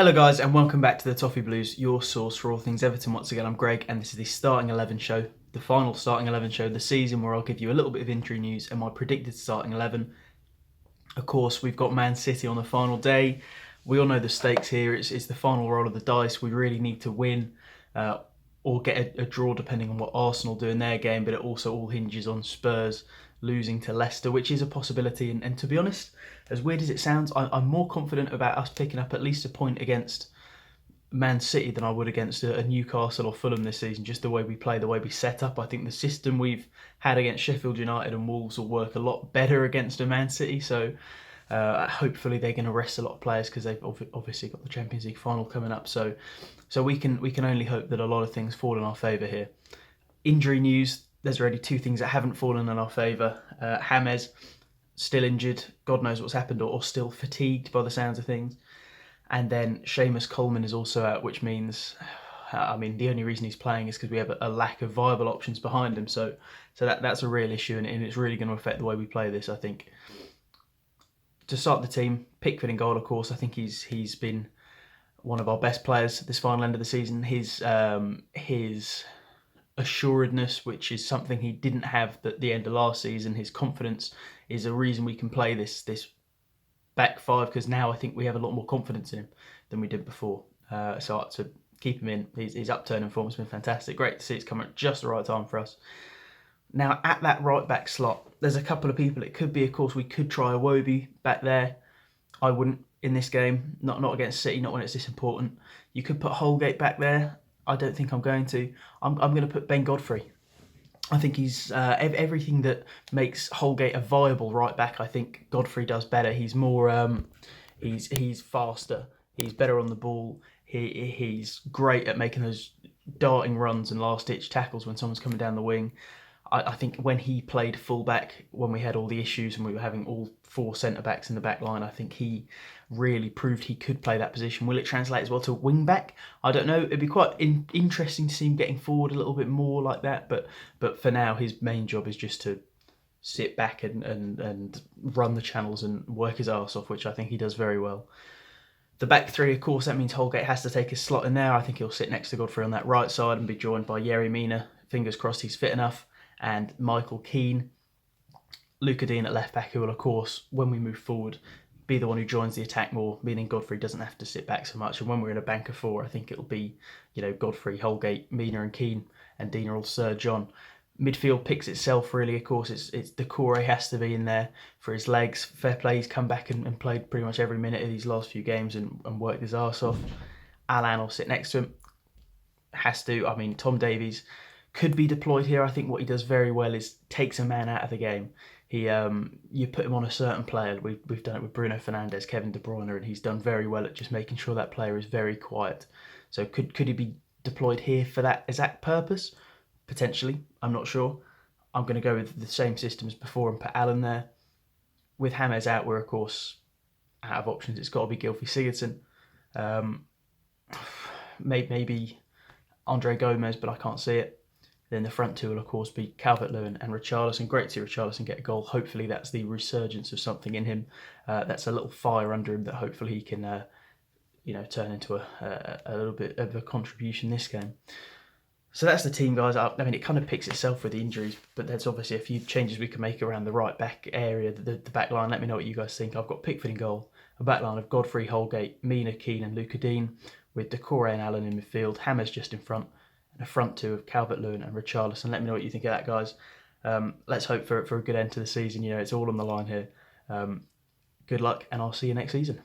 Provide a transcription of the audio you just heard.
Hello guys and welcome back to the Toffee Blues, your source for all things Everton. Once again, I'm Greg and this is the starting 11 show, the final starting 11 show of the season, where I'll give you a little bit of injury news and my predicted starting 11. Of course, we've got Man City on the final day. We all know the stakes here. It's the final roll of the dice. We really need to win or get a draw depending on what Arsenal do in their game, but it also all hinges on Spurs losing to Leicester, which is a possibility. And to be honest, as weird as it sounds, I'm more confident about us picking up at least a point against Man City than I would against a Newcastle or Fulham this season. Just the way we play, the way we set up. I think the system we've had against Sheffield United and Wolves will work a lot better against a Man City. So hopefully they're going to rest a lot of players because they've obviously got the Champions League final coming up. So we can only hope that a lot of things fall in our favour here. Injury news. There's already two things that haven't fallen in our favour. James, still injured. God knows what's happened, or still fatigued by the sounds of things. And then Seamus Coleman is also out, which means, the only reason he's playing is because we have a lack of viable options behind him. So that's a real issue, and it's really going to affect the way we play this, I think. To start the team, Pickford in goal, of course. I think he's been one of our best players this final end of the season. His assuredness, which is something he didn't have at the end of last season, his confidence is a reason we can play this back five, because now I think we have a lot more confidence in him than we did before. So to keep him in, his upturn in form has been fantastic. Great to see it's come at just the right time for us. Now at that right back slot, there's a couple of people it could be. Of course, we could try Iwobi back there. I wouldn't in this game, not against City, not when it's this important. You could put Holgate back there. I don't think I'm going to. I'm going to put Ben Godfrey. I think he's everything that makes Holgate a viable right back. I think Godfrey does better. He's more, he's faster. He's better on the ball. He's great at making those darting runs and last ditch tackles when someone's coming down the wing. I think when he played fullback, when we had all the issues and we were having all four centre backs in the back line, I think he really proved he could play that position. Will it translate as well to wing back? I don't know. It'd be quite interesting to see him getting forward a little bit more like that. But for now, his main job is just to sit back and run the channels and work his arse off, which I think he does very well. The back three, of course, that means Holgate has to take his slot in there. I think he'll sit next to Godfrey on that right side and be joined by Yerry Mina. Fingers crossed he's fit enough. And Michael Keane, Luca Dean at left back, who will, of course, when we move forward, be the one who joins the attack more, meaning Godfrey doesn't have to sit back so much. And when we're in a bank of four, I think it'll be, Godfrey, Holgate, Mina and Keane, and Dean will surge on. Midfield picks itself, really. Of course, it's Decore has to be in there for his legs. Fair play, he's come back and played pretty much every minute of these last few games and worked his arse off. Alan will sit next to him. Has to. Tom Davies could be deployed here. I think what he does very well is takes a man out of the game. You put him on a certain player. We've done it with Bruno Fernandes, Kevin De Bruyne, and he's done very well at just making sure that player is very quiet. So could he be deployed here for that exact purpose? Potentially, I'm not sure. I'm going to go with the same system as before and put Alan there. With James out, we're of course out of options. It's got to be Gylfi Sigurdsson. Maybe Andre Gomez, but I can't see it. Then the front two will, of course, be Calvert-Lewin and Richarlison. Great to see Richarlison get a goal. Hopefully that's the resurgence of something in him. That's a little fire under him that hopefully he can turn into a little bit of a contribution this game. So that's the team, guys. It kind of picks itself with the injuries, but there's obviously a few changes we can make around the right back area, the back line. Let me know what you guys think. I've got Pickford in goal, a back line of Godfrey, Holgate, Mina, Keane and Luca Dean, with Decore and Allen in midfield, Hammers just in front, and a front two of Calvert-Lewin and Richarlison. Let me know what you think of that, guys. Let's hope for a good end to the season. It's all on the line here. Good luck, and I'll see you next season.